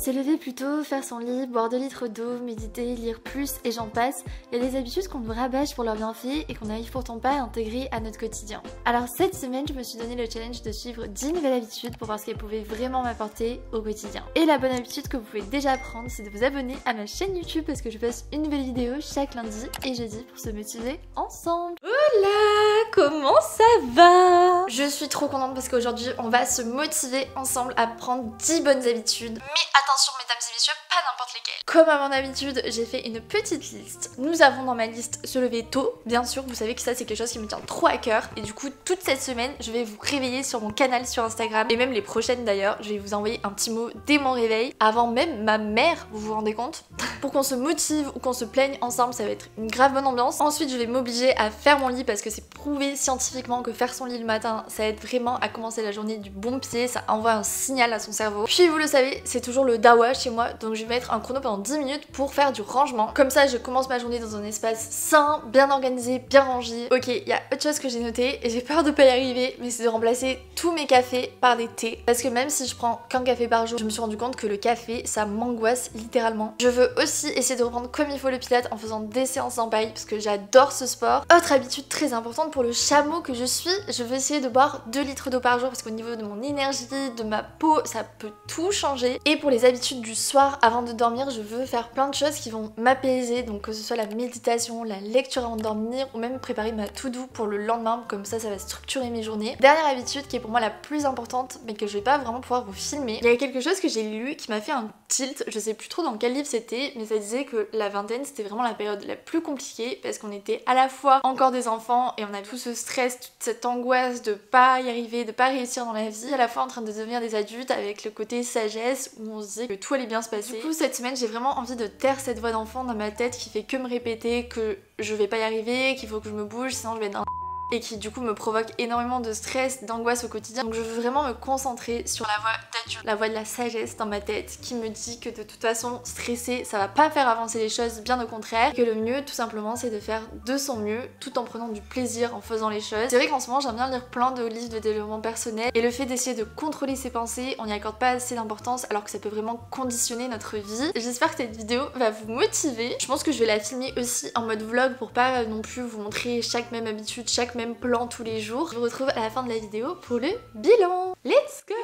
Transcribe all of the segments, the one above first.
Se lever plus tôt, faire son lit, boire 2 litres d'eau, méditer, lire plus et j'en passe, il y a des habitudes qu'on nous rabâche pour leurs bienfaits et qu'on n'arrive pourtant pas à intégrer à notre quotidien. Alors cette semaine, je me suis donné le challenge de suivre 10 nouvelles habitudes pour voir ce qu'elles pouvaient vraiment m'apporter au quotidien. Et la bonne habitude que vous pouvez déjà prendre, c'est de vous abonner à ma chaîne YouTube parce que je poste une nouvelle vidéo chaque lundi et jeudi pour se motiver ensemble. Hola, comment ça va? Je suis trop contente parce qu'aujourd'hui, on va se motiver ensemble à prendre 10 bonnes habitudes. Mais attention mesdames et messieurs, pas n'importe lesquelles. Comme à mon habitude, j'ai fait une petite liste. Nous avons dans ma liste se lever tôt, bien sûr, vous savez que ça c'est quelque chose qui me tient trop à cœur. Et du coup, toute cette semaine, je vais vous réveiller sur mon canal sur Instagram, et même les prochaines d'ailleurs, je vais vous envoyer un petit mot dès mon réveil, avant même ma mère, vous vous rendez compte? Pour qu'on se motive ou qu'on se plaigne ensemble, ça va être une grave bonne ambiance. Ensuite, je vais m'obliger à faire mon lit parce que c'est prouvé scientifiquement que faire son lit le matin, ça aide vraiment à commencer la journée du bon pied, ça envoie un signal à son cerveau. Puis vous le savez, c'est toujours le dawa chez moi, donc je vais mettre un chrono pendant 10 minutes pour faire du rangement. Comme ça, je commence ma journée dans un espace sain, bien organisé, bien rangé. Ok, il y a autre chose que j'ai noté et j'ai peur de pas y arriver, mais c'est de remplacer tous mes cafés par des thés. Parce que même si je prends qu'un café par jour, je me suis rendu compte que le café, ça m'angoisse littéralement. Je veux aussi essayer de reprendre comme il faut le pilate en faisant des séances en paille parce que j'adore ce sport. Autre habitude très importante pour le chameau que je suis, je veux essayer de boire 2 litres d'eau par jour parce qu'au niveau de mon énergie, de ma peau, ça peut tout changer. Et pour les habitudes du soir avant de dormir, je veux faire plein de choses qui vont m'apaiser, donc que ce soit la méditation, la lecture avant de dormir ou même préparer ma to-do pour le lendemain, comme ça va structurer mes journées. Dernière habitude qui est pour moi la plus importante mais que je vais pas vraiment pouvoir vous filmer. Il y a quelque chose que j'ai lu qui m'a fait un tilt, je sais plus trop dans quel livre c'était, mais ça disait que la vingtaine c'était vraiment la période la plus compliquée parce qu'on était à la fois encore des enfants et on a tout ce stress, toute cette angoisse de pas y arriver, de pas réussir dans la vie, à la fois en train de devenir des adultes avec le côté sagesse où on se disait que tout allait bien se passer. Du coup cette semaine j'ai vraiment envie de taire cette voix d'enfant dans ma tête qui fait que me répéter que je vais pas y arriver, qu'il faut que je me bouge sinon je vais être un et qui du coup me provoque énormément de stress, d'angoisse au quotidien. Donc je veux vraiment me concentrer sur la voix d'adulte, la voix de la sagesse dans ma tête qui me dit que de toute façon stresser ça va pas faire avancer les choses, bien au contraire, que le mieux tout simplement c'est de faire de son mieux tout en prenant du plaisir en faisant les choses. C'est vrai qu'en ce moment j'aime bien lire plein de livres de développement personnel et le fait d'essayer de contrôler ses pensées, on n'y accorde pas assez d'importance alors que ça peut vraiment conditionner notre vie. J'espère que cette vidéo va vous motiver. Je pense que je vais la filmer aussi en mode vlog pour pas non plus vous montrer chaque même habitude, chaque même plan tous les jours. Je vous retrouve à la fin de la vidéo pour le bilan. Let's go!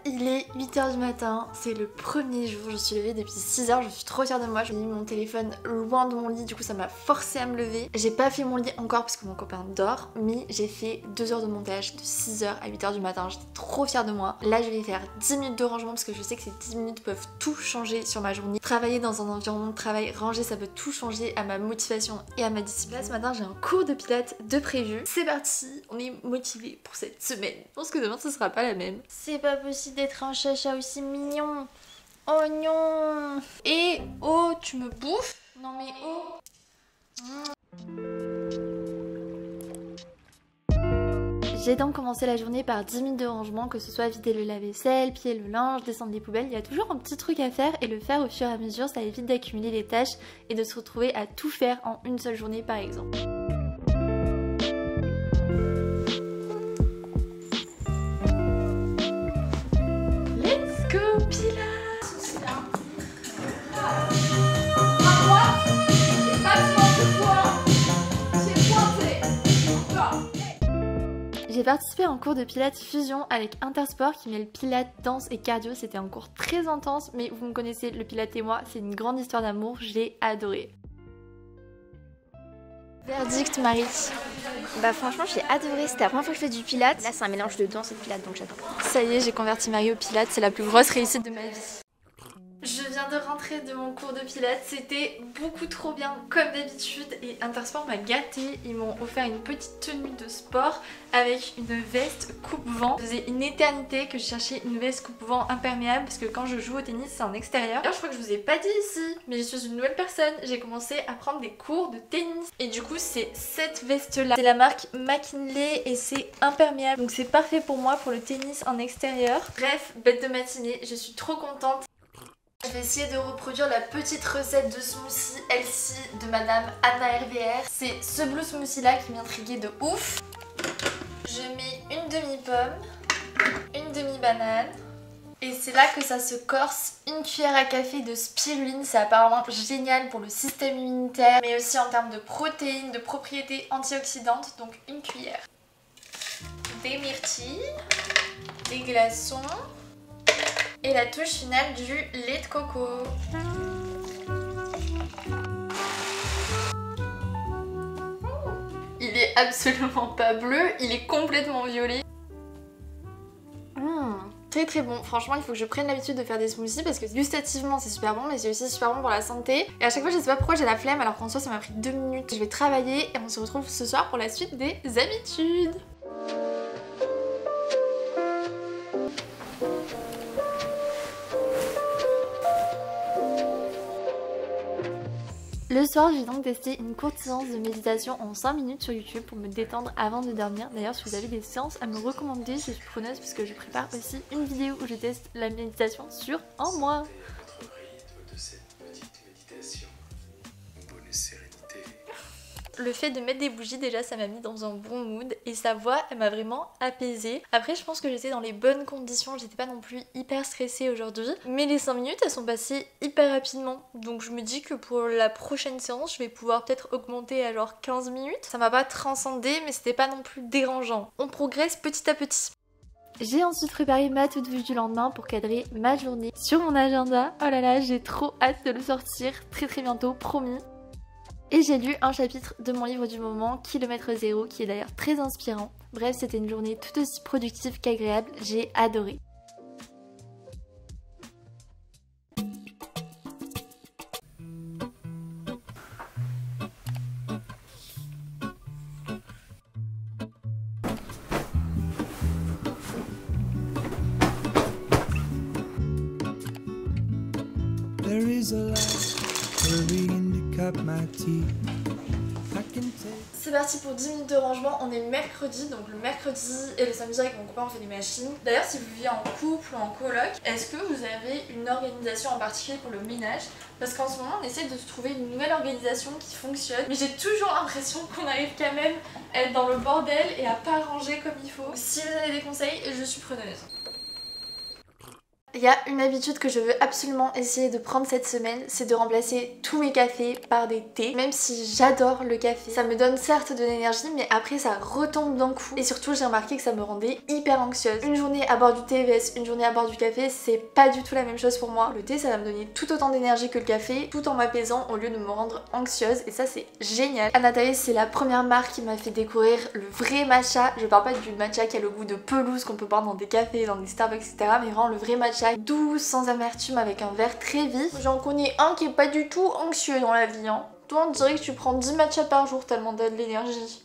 Il est 8h du matin, c'est le premier jour, je suis levée depuis 6h, je suis trop fière de moi, j'ai mis mon téléphone loin de mon lit, du coup ça m'a forcé à me lever. J'ai pas fait mon lit encore parce que mon copain dort, mais j'ai fait 2 heures de montage de 6h à 8h du matin, j'étais trop fière de moi. Là je vais faire 10 minutes de rangement parce que je sais que ces 10 minutes peuvent tout changer sur ma journée. Travailler dans un environnement de travail rangé, ça peut tout changer à ma motivation et à ma discipline. Là ce matin j'ai un cours de pilates de prévu. C'est parti, on est motivés pour cette semaine. Je pense que demain ce sera pas la même. C'est pas possible d'être un chacha aussi mignon. Oh non. Et oh, tu me bouffes? Non mais oh. J'ai donc commencé la journée par 10 minutes de rangement, que ce soit vider le lave-vaisselle, plier le linge, descendre les poubelles, il y a toujours un petit truc à faire et le faire au fur et à mesure, ça évite d'accumuler les tâches et de se retrouver à tout faire en une seule journée par exemple. J'ai participé à un cours de pilates fusion avec Intersport qui mêle pilates, danse et cardio. C'était un cours très intense, mais vous me connaissez, le pilates et moi, c'est une grande histoire d'amour, j'ai adoré. Verdict Marie. Bah franchement j'ai adoré, c'était la première fois que je fais du pilates. Là c'est un mélange de danse et de pilates donc j'adore. Ça y est, j'ai converti Marie au pilates, c'est la plus grosse réussite de ma vie. Je viens de rentrer de mon cours de pilates, c'était beaucoup trop bien comme d'habitude et Intersport m'a gâtée. Ils m'ont offert une petite tenue de sport avec une veste coupe-vent. Ça faisait une éternité que je cherchais une veste coupe-vent imperméable parce que quand je joue au tennis c'est en extérieur. D'ailleurs je crois que je vous ai pas dit ici, mais je suis une nouvelle personne. J'ai commencé à prendre des cours de tennis et du coup c'est cette veste là. C'est la marque McKinley et c'est imperméable donc c'est parfait pour moi pour le tennis en extérieur. Bref, bête de matinée, je suis trop contente. Je vais essayer de reproduire la petite recette de smoothie Healthy de Madame Anna RVR. C'est ce blue smoothie là qui m'intriguait de ouf. Je mets une demi-pomme, une demi-banane. Et c'est là que ça se corse. Une cuillère à café de spiruline, c'est apparemment génial pour le système immunitaire, mais aussi en termes de protéines, de propriétés antioxydantes, donc une cuillère. Des myrtilles, des glaçons et la touche finale du lait de coco. Il est absolument pas bleu, il est complètement violet. Très très bon, franchement il faut que je prenne l'habitude de faire des smoothies parce que gustativement c'est super bon mais c'est aussi super bon pour la santé. Et à chaque fois je sais pas pourquoi j'ai la flemme alors qu'en soi ça m'a pris 2 minutes. Je vais travailler et on se retrouve ce soir pour la suite des habitudes. Le soir, j'ai donc testé une courte séance de méditation en 5 minutes sur YouTube pour me détendre avant de dormir. D'ailleurs, si vous avez des séances à me recommander, je suis preneuse puisque je prépare aussi une vidéo où je teste la méditation sur un mois. Le fait de mettre des bougies déjà ça m'a mis dans un bon mood et sa voix elle m'a vraiment apaisée. Après je pense que j'étais dans les bonnes conditions, j'étais pas non plus hyper stressée aujourd'hui. Mais les 5 minutes elles sont passées hyper rapidement. Donc je me dis que pour la prochaine séance je vais pouvoir peut-être augmenter à genre 15 minutes. Ça m'a pas transcendé mais c'était pas non plus dérangeant. On progresse petit à petit. J'ai ensuite préparé ma toute vue du lendemain pour cadrer ma journée sur mon agenda. Oh là là j'ai trop hâte de le sortir très bientôt, promis. Et j'ai lu un chapitre de mon livre du moment, Kilomètre Zéro, qui est d'ailleurs très inspirant. Bref, c'était une journée tout aussi productive qu'agréable, j'ai adoré. There is a light hurrying to cut my teeth. C'est parti pour 10 minutes de rangement, on est le mercredi, donc le mercredi et le samedi avec mon copain on fait des machines. D'ailleurs si vous vivez en couple ou en coloc, est-ce que vous avez une organisation en particulier pour le ménage? Parce qu'en ce moment on essaie de se trouver une nouvelle organisation qui fonctionne, mais j'ai toujours l'impression qu'on arrive quand même à être dans le bordel et à pas ranger comme il faut. Si vous avez des conseils, je suis preneuse. Il y a une habitude que je veux absolument essayer de prendre cette semaine, c'est de remplacer tous mes cafés par des thés. Même si j'adore le café, ça me donne certes de l'énergie mais après ça retombe d'un coup. Et surtout j'ai remarqué que ça me rendait hyper anxieuse. Une journée à boire du thé vs une journée à boire du café, c'est pas du tout la même chose pour moi. Le thé ça va me donner tout autant d'énergie que le café, tout en m'apaisant au lieu de me rendre anxieuse et ça c'est génial. Anatae c'est la première marque qui m'a fait découvrir le vrai matcha. Je parle pas du matcha qui a le goût de pelouse qu'on peut boire dans des cafés, dans des Starbucks etc. Mais vraiment le vrai matcha doux, sans amertume, avec un verre très vif. J'en connais un qui est pas du tout anxieux dans la vie. Hein. Toi on dirait que tu prends 10 matchas par jour tellement t'as de l'énergie.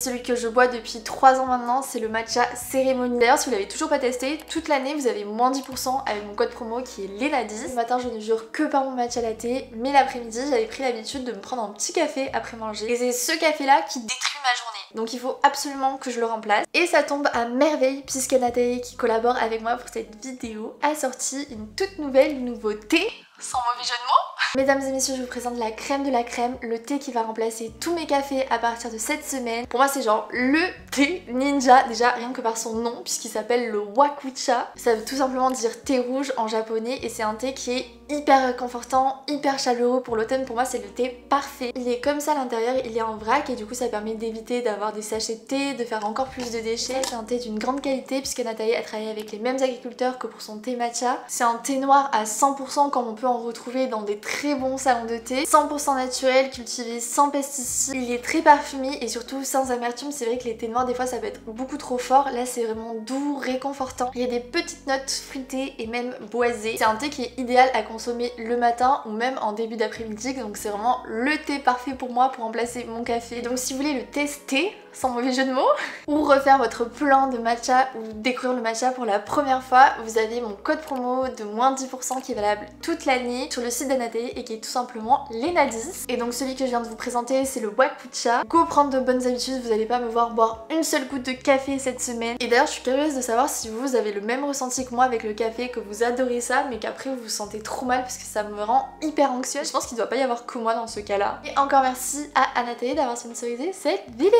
Celui que je bois depuis 3 ans maintenant, c'est le matcha cérémonie. D'ailleurs, si vous l'avez toujours pas testé, toute l'année vous avez moins 10% avec mon code promo qui est LENA10. Le matin, je ne jure que par mon matcha latte, mais l'après-midi, j'avais pris l'habitude de me prendre un petit café après manger. Et c'est ce café-là qui détruit ma journée. Donc il faut absolument que je le remplace. Et ça tombe à merveille puisque Nathalie, qui collabore avec moi pour cette vidéo, a sorti une toute nouvelle nouveauté. Sans mauvais jeu de mots. Mesdames et messieurs, je vous présente la crème de la crème, le thé qui va remplacer tous mes cafés à partir de cette semaine. Pour moi c'est genre le thé ninja, déjà rien que par son nom, puisqu'il s'appelle le Wakucha. Ça veut tout simplement dire thé rouge en japonais et c'est un thé qui est hyper réconfortant, hyper chaleureux pour l'automne. Pour moi c'est le thé parfait. Il est comme ça à l'intérieur, il est en vrac et du coup ça permet d'éviter d'avoir des sachets de thé, de faire encore plus de déchets. C'est un thé d'une grande qualité puisque Nathalie a travaillé avec les mêmes agriculteurs que pour son thé matcha. C'est un thé noir à 100% comme on peut en retrouver dans des très bons salons de thé, 100% naturel, cultivé sans pesticides. Il est très parfumé et surtout sans amertume. C'est vrai que les thés noirs des fois ça peut être beaucoup trop fort, là c'est vraiment doux, réconfortant. Il y a des petites notes fruitées et même boisées. C'est un thé qui est idéal à consommer le matin ou même en début d'après-midi, donc c'est vraiment le thé parfait pour moi pour remplacer mon café. Donc si vous voulez le tester, sans mauvais jeu de mots, ou refaire votre plan de matcha ou découvrir le matcha pour la première fois, vous avez mon code promo de moins 10% qui est valable toute l'année sur le site d'Anaté et qui est tout simplement Lena10. Et donc celui que je viens de vous présenter, c'est le Wakucha. Go prendre de bonnes habitudes, vous n'allez pas me voir boire une seule goutte de café cette semaine. Et d'ailleurs je suis curieuse de savoir si vous avez le même ressenti que moi avec le café, que vous adorez ça mais qu'après vous vous sentez trop mal parce que ça me rend hyper anxieuse. Je pense qu'il doit pas y avoir que moi dans ce cas-là. Et encore merci à Anaté d'avoir sponsorisé cette vidéo.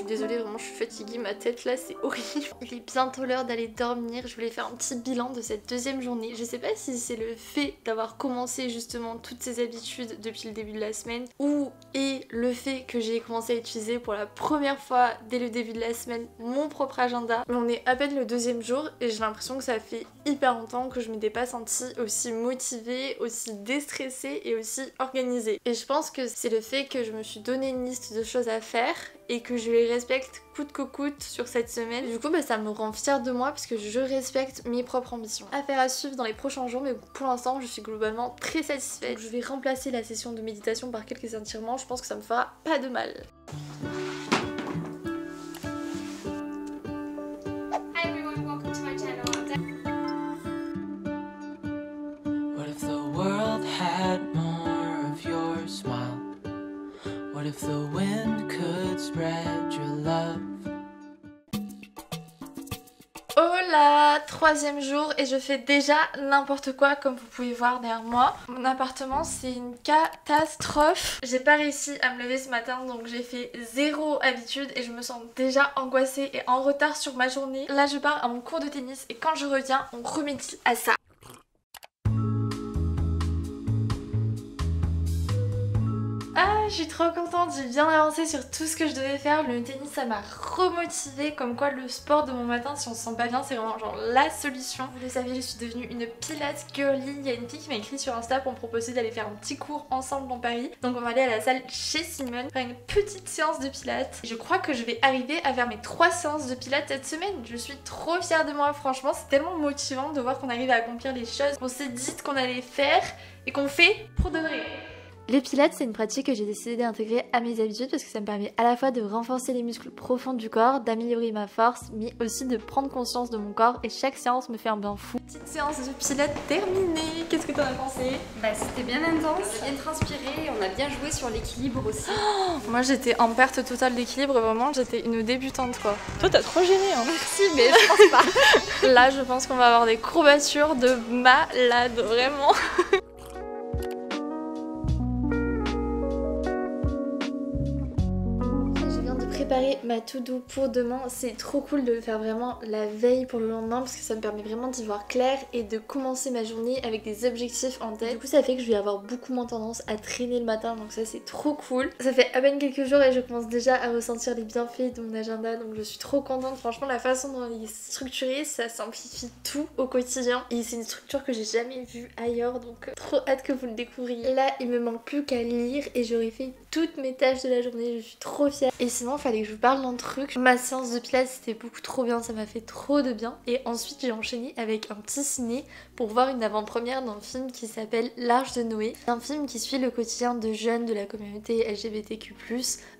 Désolée, vraiment je suis fatiguée, ma tête là c'est horrible. Il est bientôt l'heure d'aller dormir, je voulais faire un petit bilan de cette deuxième journée. Je sais pas si c'est le fait d'avoir commencé justement toutes ces habitudes depuis le début de la semaine ou et le fait que j'ai commencé à utiliser pour la première fois dès le début de la semaine mon propre agenda. Mais on est à peine le deuxième jour et j'ai l'impression que ça fait hyper longtemps que je m'étais pas sentie aussi motivée, aussi déstressée et aussi organisée. Et je pense que c'est le fait que je me suis donné une liste de choses à faire et que je les respecte coûte que coûte sur cette semaine. Du coup ça me rend fière de moi parce que je respecte mes propres ambitions. Affaire à suivre dans les prochains jours, mais pour l'instant je suis globalement très satisfaite. Donc, je vais remplacer la session de méditation par quelques étirements, je pense que ça me fera pas de mal. Hi everyone, welcome to my channel. What if the world had more of your smile? What if the wind could spread your love? Hola, troisième jour et je fais déjà n'importe quoi comme vous pouvez voir derrière moi. Mon appartement c'est une catastrophe. J'ai pas réussi à me lever ce matin donc j'ai fait zéro habitude et je me sens déjà angoissée et en retard sur ma journée. Là je pars à mon cours de tennis et quand je reviens on remédie à ça. Je suis trop contente, j'ai bien avancé sur tout ce que je devais faire. Le tennis ça m'a remotivée, comme quoi le sport de mon matin si on se sent pas bien c'est vraiment genre la solution. Vous le savez, je suis devenue une Pilates girly. Il y a une fille qui m'a écrit sur Insta pour me proposer d'aller faire un petit cours ensemble dans Paris. Donc on va aller à la salle chez Simone faire une petite séance de pilates. Je crois que je vais arriver à faire mes 3 séances de pilates cette semaine. Je suis trop fière de moi, franchement c'est tellement motivant de voir qu'on arrive à accomplir les choses qu'on s'est dit qu'on allait faire et qu'on fait pour de vrai. Le pilates, c'est une pratique que j'ai décidé d'intégrer à mes habitudes parce que ça me permet à la fois de renforcer les muscles profonds du corps, d'améliorer ma force, mais aussi de prendre conscience de mon corps et chaque séance me fait un bien fou. Petite séance de pilates terminée, qu'est-ce que t'en as pensé? Bah c'était bien intense, on a bien transpiré, on a bien joué sur l'équilibre aussi. Moi j'étais en perte totale d'équilibre, vraiment j'étais une débutante quoi. Toi t'as trop gêné hein. Merci mais je pense pas. Là je pense qu'on va avoir des courbatures de malade, vraiment. Préparer ma to-do pour demain, c'est trop cool de le faire vraiment la veille pour le lendemain parce que ça me permet vraiment d'y voir clair et de commencer ma journée avec des objectifs en tête. Du coup ça fait que je vais avoir beaucoup moins tendance à traîner le matin, donc ça c'est trop cool. Ça fait à peine quelques jours et je commence déjà à ressentir les bienfaits de mon agenda, donc je suis trop contente. Franchement la façon dont il est structuré, ça simplifie tout au quotidien et c'est une structure que j'ai jamais vue ailleurs, donc trop hâte que vous le découvriez. Là il me manque plus qu'à lire et j'aurai fait toutes mes tâches de la journée, je suis trop fière. Et sinon fallait que je vous parle d'un truc. Ma séance de pilates c'était beaucoup trop bien, ça m'a fait trop de bien. Et ensuite j'ai enchaîné avec un petit ciné pour voir une avant-première d'un film qui s'appelle L'Arche de Noé. C'est un film qui suit le quotidien de jeunes de la communauté LGBTQ+,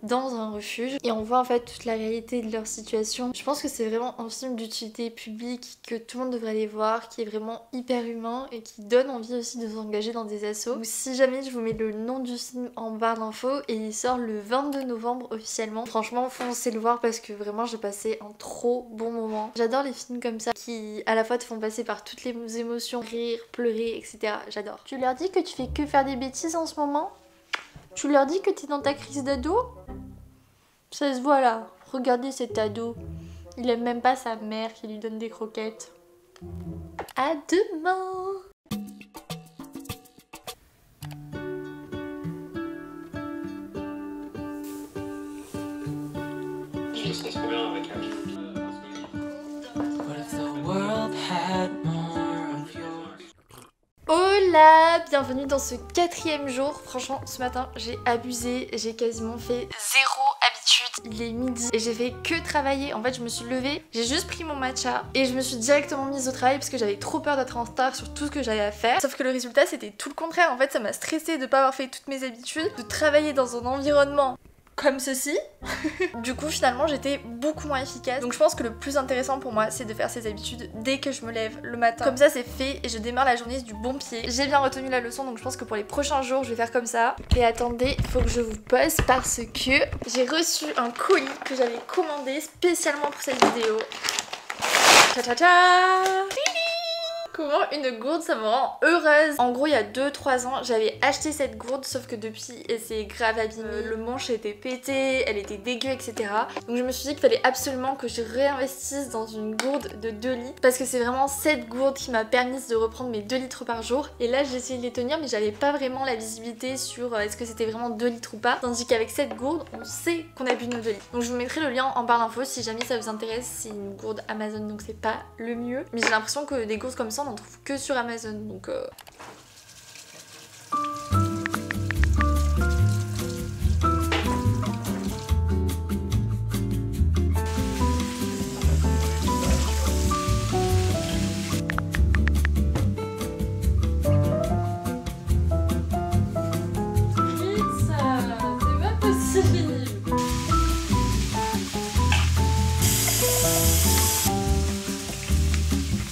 dans un refuge. Et on voit en fait toute la réalité de leur situation. Je pense que c'est vraiment un film d'utilité publique que tout le monde devrait aller voir, qui est vraiment hyper humain et qui donne envie aussi de s'engager dans des assos. Ou si jamais je vous mets le nom du film en barre d'infos et il sort le 22 novembre officiellement. Franchement foncez le voir parce que vraiment j'ai passé un trop bon moment. J'adore les films comme ça qui à la fois te font passer par toutes les émotions, rire, pleurer, etc. J'adore. Tu leur dis que tu fais que faire des bêtises en ce moment? Tu leur dis que t'es dans ta crise d'ado? Ça se voit là. Regardez cet ado. Il aime même pas sa mère qui lui donne des croquettes. À demain! Je sens trop bien avec un Hola, bienvenue dans ce 4e jour. Franchement ce matin j'ai abusé, j'ai quasiment fait zéro habitude Il est midi et j'ai fait que travailler. En fait je me suis levée, j'ai juste pris mon matcha et je me suis directement mise au travail parce que j'avais trop peur d'être en retard sur tout ce que j'avais à faire. Sauf que le résultat c'était tout le contraire. En fait ça m'a stressée de pas avoir fait toutes mes habitudes, de travailler dans un environnement comme ceci. Du coup finalement j'étais beaucoup moins efficace. Donc je pense que le plus intéressant pour moi c'est de faire ces habitudes dès que je me lève le matin. Comme ça c'est fait et je démarre la journée du bon pied. J'ai bien retenu la leçon donc je pense que pour les prochains jours je vais faire comme ça. Et attendez, il faut que je vous pose parce que j'ai reçu un colis que j'avais commandé spécialement pour cette vidéo. Tcha tcha tcha. Comment une gourde ça me rend heureuse. En gros il y a 2-3 ans j'avais acheté cette gourde sauf que depuis elle s'est grave abîmée. Le manche était pété, elle était dégueu etc. Donc je me suis dit qu'il fallait absolument que je réinvestisse dans une gourde de 2 litres. Parce que c'est vraiment cette gourde qui m'a permis de reprendre mes 2 litres par jour. Et là j'ai essayé de les tenir mais j'avais pas vraiment la visibilité sur est-ce que c'était vraiment 2 litres ou pas. Tandis qu'avec cette gourde on sait qu'on a bu nos 2 litres. Donc je vous mettrai le lien en barre d'infos si jamais ça vous intéresse. C'est une gourde Amazon donc c'est pas le mieux. Mais j'ai l'impression que des gourdes comme ça on en trouve que sur Amazon donc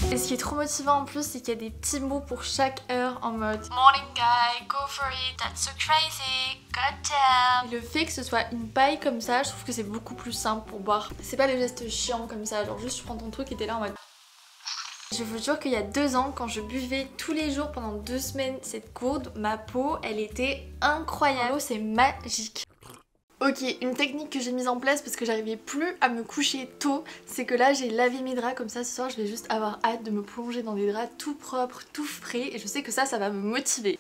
et ce qui est trop motivant en plus, c'est qu'il y a des petits mots pour chaque heure en mode Morning guy, go for it, that's so crazy, god damn. Et le fait que ce soit une paille comme ça, je trouve que c'est beaucoup plus simple pour boire. C'est pas des gestes chiants comme ça, genre juste tu prends ton truc et t'es là en mode... Je vous jure qu'il y a 2 ans, quand je buvais tous les jours pendant 2 semaines cette gourde, ma peau, elle était incroyable. L'eau, c'est magique. Ok, une technique que j'ai mise en place parce que j'arrivais plus à me coucher tôt, c'est que là j'ai lavé mes draps comme ça ce soir je vais juste avoir hâte de me plonger dans des draps tout propres, tout frais et je sais que ça va me motiver.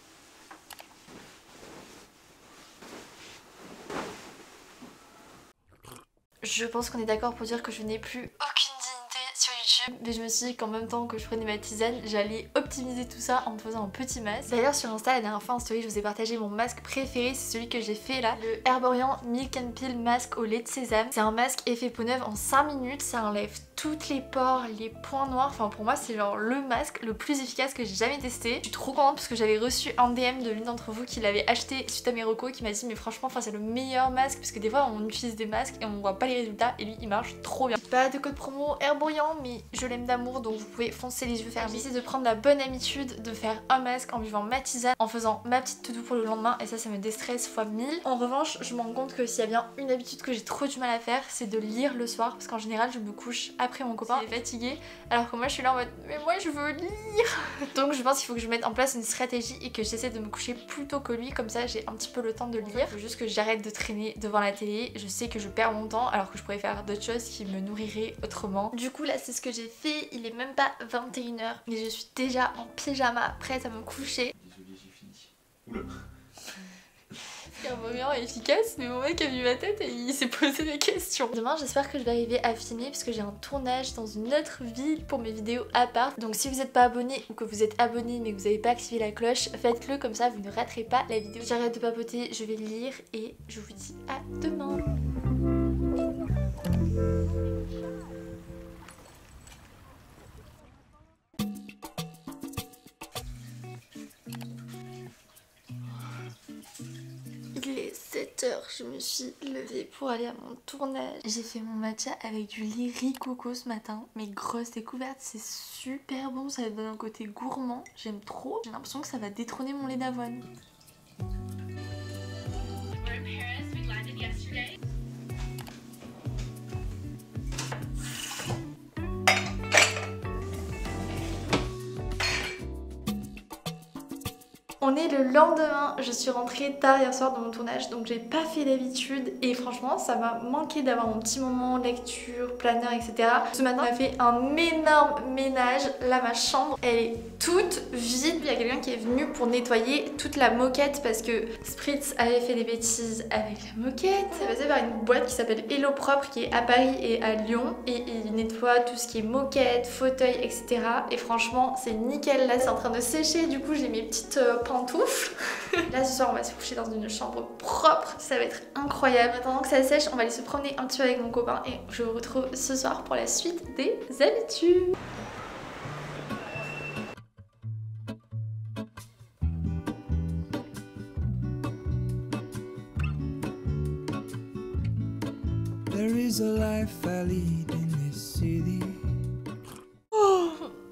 Je pense qu'on est d'accord pour dire que je n'ai plus aucune dignité sur YouTube, mais je me suis dit qu'en même temps que je prenais ma tisane, j'allais optimiser tout ça en me faisant un petit masque. D'ailleurs sur Insta la dernière fois en story je vous ai partagé mon masque préféré, c'est celui que j'ai fait là, le Herborian Milk and Peel masque au lait de sésame. C'est un masque effet peau neuve en 5 minutes, ça enlève toutes les pores, les points noirs, enfin pour moi c'est genre le masque le plus efficace que j'ai jamais testé. Je suis trop contente parce que j'avais reçu un DM de l'une d'entre vous qui l'avait acheté suite à mes recos, qui m'a dit mais franchement c'est le meilleur masque parce que des fois on utilise des masques et on voit pas les résultats et lui il marche trop bien. Pas de code promo Herborian mais je l'aime d'amour donc vous pouvez foncer les yeux fermés. J'essaie de prendre la bonne habitude de faire un masque en buvant ma tisane, en faisant ma petite to-do pour le lendemain et ça me déstresse fois 1000. En revanche je me rends compte que s'il y a bien une habitude que j'ai trop du mal à faire c'est de lire le soir parce qu'en général je me couche après mon copain il est fatigué alors que moi je suis là en mode mais moi je veux lire. Donc je pense qu'il faut que je mette en place une stratégie et que j'essaie de me coucher plus tôt que lui, comme ça j'ai un petit peu le temps de lire. Il faut juste que j'arrête de traîner devant la télé, je sais que je perds mon temps alors que je pourrais faire d'autres choses qui me nourriraient autrement. Du coup là c'est ce que j'ai fait, il est même pas 21h mais je suis déjà en pyjama prête à me coucher. Désolé, j'ai fini. Oula. Herborian est efficace mais mon mec a vu ma tête et il s'est posé des questions. Demain j'espère que je vais arriver à filmer parce que j'ai un tournage dans une autre ville pour mes vidéos à part. Donc si vous n'êtes pas abonné ou que vous êtes abonné mais que vous n'avez pas activé la cloche, faites-le comme ça vous ne raterez pas la vidéo. J'arrête de papoter, je vais lire et je vous dis à demain. Il est 7h, je me suis levée pour aller à mon tournage. J'ai fait mon matcha avec du lait riz coco ce matin. Mes grosses découvertes, c'est super bon, ça donne un côté gourmand. J'aime trop. J'ai l'impression que ça va détrôner mon lait d'avoine. On est le lendemain, je suis rentrée tard hier soir dans mon tournage donc j'ai pas fait d'habitude et franchement ça m'a manqué d'avoir mon petit moment lecture, planeur etc. Ce matin on a fait un énorme ménage, là ma chambre elle est toute vide. Il y a quelqu'un qui est venu pour nettoyer toute la moquette parce que Spritz avait fait des bêtises avec la moquette. C'est passé par une boîte qui s'appelle Hello Propre qui est à Paris et à Lyon et il nettoie tout ce qui est moquette, fauteuil etc. Et franchement c'est nickel, là c'est en train de sécher du coup j'ai mes petites pantoufles pantoufles. Là ce soir on va se coucher dans une chambre propre, ça va être incroyable. En attendant que ça sèche, on va aller se promener un petit peu avec mon copain et je vous retrouve ce soir pour la suite des habitudes. There is a life I lead in this city.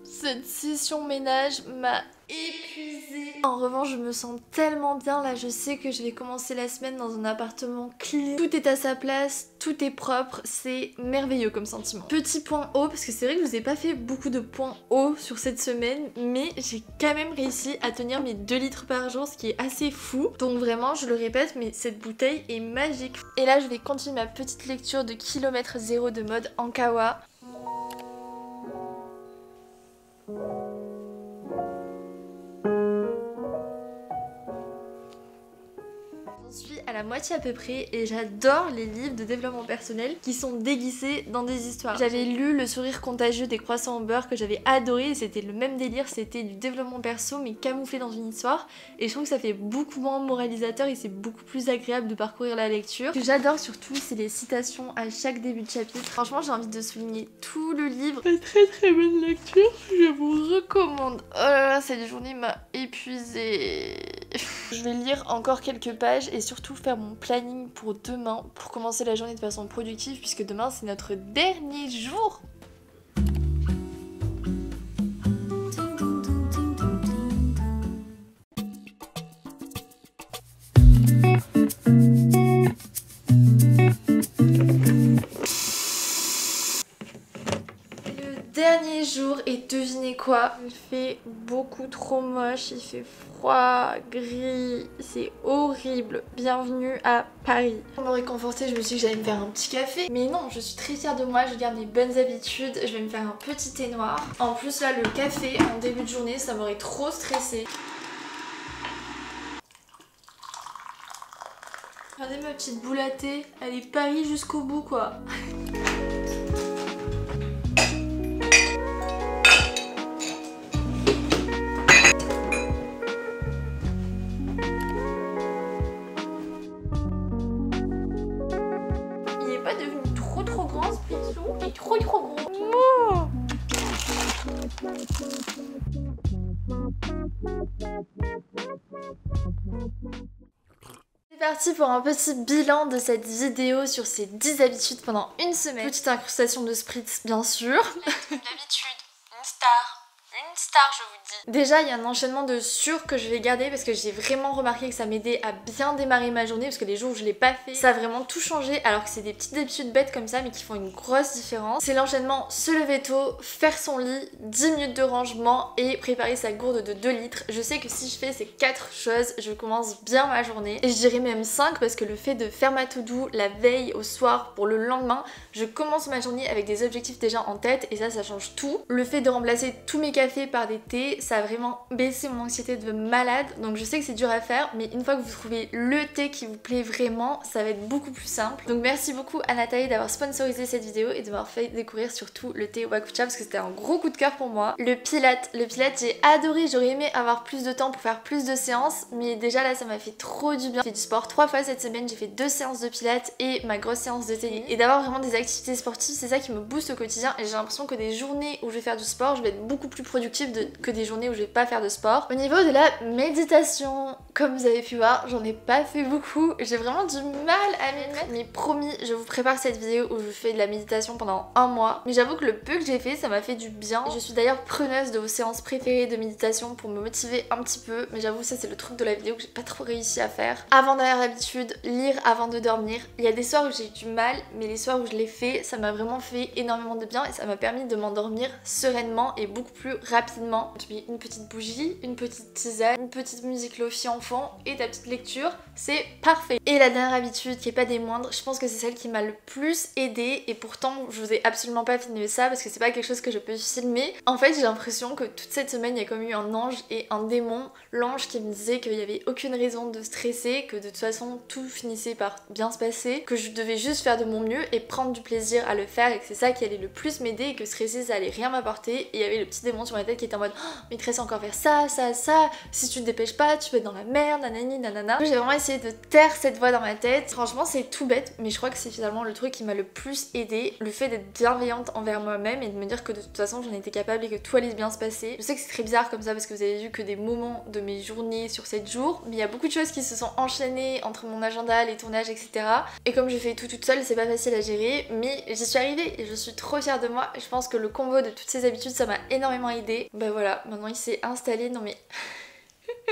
Cette session ménage m'a épuisée. En revanche, je me sens tellement bien là, je sais que je vais commencer la semaine dans un appartement clean. Tout est à sa place, tout est propre, c'est merveilleux comme sentiment. Petit point haut, parce que c'est vrai que je vous ai pas fait beaucoup de points hauts sur cette semaine, mais j'ai quand même réussi à tenir mes 2 litres par jour, ce qui est assez fou. Donc vraiment, je le répète, mais cette bouteille est magique. Et là, je vais continuer ma petite lecture de kilomètre zéro de mode Ankawa. J'en suis à la moitié à peu près et j'adore les livres de développement personnel qui sont déguisés dans des histoires. J'avais lu Le sourire contagieux des croissants au beurre que j'avais adoré et c'était le même délire, c'était du développement perso mais camouflé dans une histoire et je trouve que ça fait beaucoup moins moralisateur et c'est beaucoup plus agréable de parcourir la lecture. Ce que j'adore surtout c'est les citations à chaque début de chapitre. Franchement j'ai envie de souligner tout le livre. Une très bonne lecture, je vous recommande. Oh là là, cette journée m'a épuisée. Je vais lire encore quelques pages et surtout faire mon planning pour demain pour commencer la journée de façon productive puisque demain c'est notre dernier jour. Dernier jour et devinez quoi, il fait beaucoup trop moche, il fait froid, gris, c'est horrible. Bienvenue à Paris. Pour me réconforter, je me suis dit que j'allais me faire un petit café. Mais non, je suis très fière de moi, je garde mes bonnes habitudes, je vais me faire un petit thé noir. En plus là, le café en début de journée, ça m'aurait trop stressée. Regardez ma petite boule à thé, elle est Paris jusqu'au bout quoi. Trop gros. Oh. C'est parti pour un petit bilan de cette vidéo sur ces 10 habitudes pendant une semaine. Petite incrustation de spritz bien sûr. L'habitude, une star je vous dis. Déjà il y a un enchaînement de sûrs que je vais garder parce que j'ai vraiment remarqué que ça m'aidait à bien démarrer ma journée parce que les jours où je l'ai pas fait, ça a vraiment tout changé alors que c'est des petites habitudes bêtes comme ça mais qui font une grosse différence. C'est l'enchaînement se lever tôt, faire son lit, 10 minutes de rangement et préparer sa gourde de 2 litres. Je sais que si je fais ces 4 choses, je commence bien ma journée et je dirais même 5 parce que le fait de faire ma to-do la veille au soir pour le lendemain, je commence ma journée avec des objectifs déjà en tête et ça change tout. Le fait de remplacer tous mes cafés par des thés, ça a vraiment baissé mon anxiété de malade, donc je sais que c'est dur à faire mais une fois que vous trouvez le thé qui vous plaît vraiment, ça va être beaucoup plus simple. Donc merci beaucoup à Nathalie d'avoir sponsorisé cette vidéo et de m'avoir fait découvrir surtout le thé Wakucha parce que c'était un gros coup de cœur pour moi. Le pilate j'ai adoré, j'aurais aimé avoir plus de temps pour faire plus de séances mais déjà là ça m'a fait trop du bien. J'ai fait du sport 3 fois cette semaine, j'ai fait 2 séances de pilates et ma grosse séance de tennis et d'avoir vraiment des activités sportives, c'est ça qui me booste au quotidien et j'ai l'impression que des journées où je vais faire du sport, je vais être beaucoup plus productive que des journées où je vais pas faire de sport. Au niveau de la méditation, comme vous avez pu voir, j'en ai pas fait beaucoup. J'ai vraiment du mal à m'y mettre. Mais promis, je vous prépare cette vidéo où je fais de la méditation pendant un mois. Mais j'avoue que le peu que j'ai fait, ça m'a fait du bien. Je suis d'ailleurs preneuse de vos séances préférées de méditation pour me motiver un petit peu. Mais j'avoue, ça c'est le truc de la vidéo que j'ai pas trop réussi à faire. Avant-dernière habitude, lire avant de dormir. Il y a des soirs où j'ai eu du mal, mais les soirs où je l'ai fait, ça m'a vraiment fait énormément de bien et ça m'a permis de m'endormir sereinement et beaucoup plus rapidement. J'ai mis une petite bougie, une petite tisane, une petite musique lofi en enfants et ta petite lecture, c'est parfait. Et la dernière habitude qui est pas des moindres, je pense que c'est celle qui m'a le plus aidée et pourtant je vous ai absolument pas filmé ça parce que c'est pas quelque chose que je peux filmer. En fait j'ai l'impression que toute cette semaine il y a comme eu un ange et un démon. L'ange qui me disait qu'il y avait aucune raison de stresser, que de toute façon tout finissait par bien se passer, que je devais juste faire de mon mieux et prendre du plaisir à le faire et que c'est ça qui allait le plus m'aider et que stresser ça allait rien m'apporter. Et il y avait le petit démon sur ma tête qui était en mode oh, mais il te reste encore faire ça, si tu te dépêches pas tu vas être dans la merde, nanani nanana. J'ai vraiment essayé de taire cette voix dans ma tête. Franchement c'est tout bête mais je crois que c'est finalement le truc qui m'a le plus aidé, le fait d'être bienveillante envers moi-même et de me dire que de toute façon j'en étais capable et que tout allait bien se passer. Je sais que c'est très bizarre comme ça parce que vous avez vu que des moments de mes journées sur 7 jours, mais il y a beaucoup de choses qui se sont enchaînées entre mon agenda, les tournages, etc. Et comme j'ai fait tout toute seule, c'est pas facile à gérer, mais j'y suis arrivée et je suis trop fière de moi. Je pense que le combo de toutes ces habitudes, ça m'a énormément aidée. Bah voilà, maintenant il s'est installé, non mais...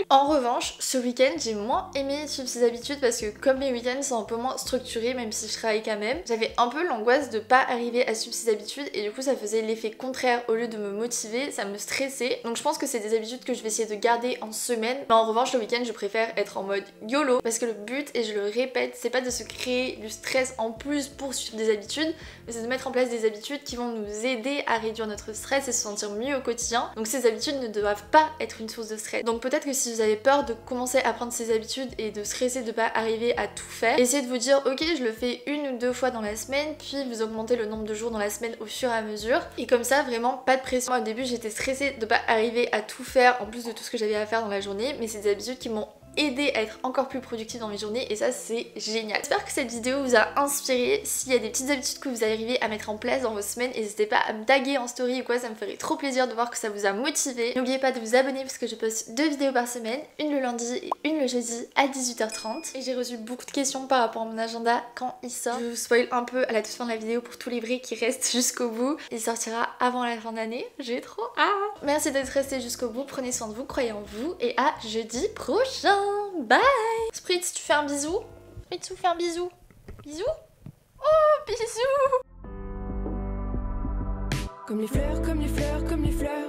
En revanche, ce week-end, j'ai moins aimé suivre ces habitudes parce que comme mes week-ends sont un peu moins structurés, même si je travaille quand même, j'avais un peu l'angoisse de pas arriver à suivre ces habitudes et du coup ça faisait l'effet contraire. Au lieu de me motiver, ça me stressait. Donc je pense que c'est des habitudes que je vais essayer de garder en semaine. Mais en revanche, le week-end, je préfère être en mode YOLO parce que le but, et je le répète, c'est pas de se créer du stress en plus pour suivre des habitudes, mais c'est de mettre en place des habitudes qui vont nous aider à réduire notre stress et se sentir mieux au quotidien. Donc ces habitudes ne doivent pas être une source de stress. Donc peut-être que si vous avez peur de commencer à prendre ces habitudes et de stresser de pas arriver à tout faire, essayez de vous dire ok je le fais 1 ou 2 fois dans la semaine, puis vous augmentez le nombre de jours dans la semaine au fur et à mesure, et comme ça vraiment pas de pression. Au début j'étais stressée de pas arriver à tout faire en plus de tout ce que j'avais à faire dans la journée, mais c'est des habitudes qui m'ont aider à être encore plus productive dans mes journées et ça c'est génial. J'espère que cette vidéo vous a inspiré. S'il y a des petites habitudes que vous arrivez à mettre en place dans vos semaines, n'hésitez pas à me taguer en story ou quoi, ça me ferait trop plaisir de voir que ça vous a motivé. N'oubliez pas de vous abonner parce que je poste 2 vidéos par semaine, une le lundi et une le jeudi à 18h30. Et j'ai reçu beaucoup de questions par rapport à mon agenda quand il sort. Je vous spoil un peu à la toute fin de la vidéo pour tous les vrais qui restent jusqu'au bout. Il sortira avant la fin d'année, j'ai trop hâte. Merci d'être resté jusqu'au bout, prenez soin de vous, croyez en vous et à jeudi prochain. Bye. Spritz, tu fais un bisou? Spritz, tu fais un bisou? Bisous? Oh, bisous. Comme les fleurs, comme les fleurs, comme les fleurs.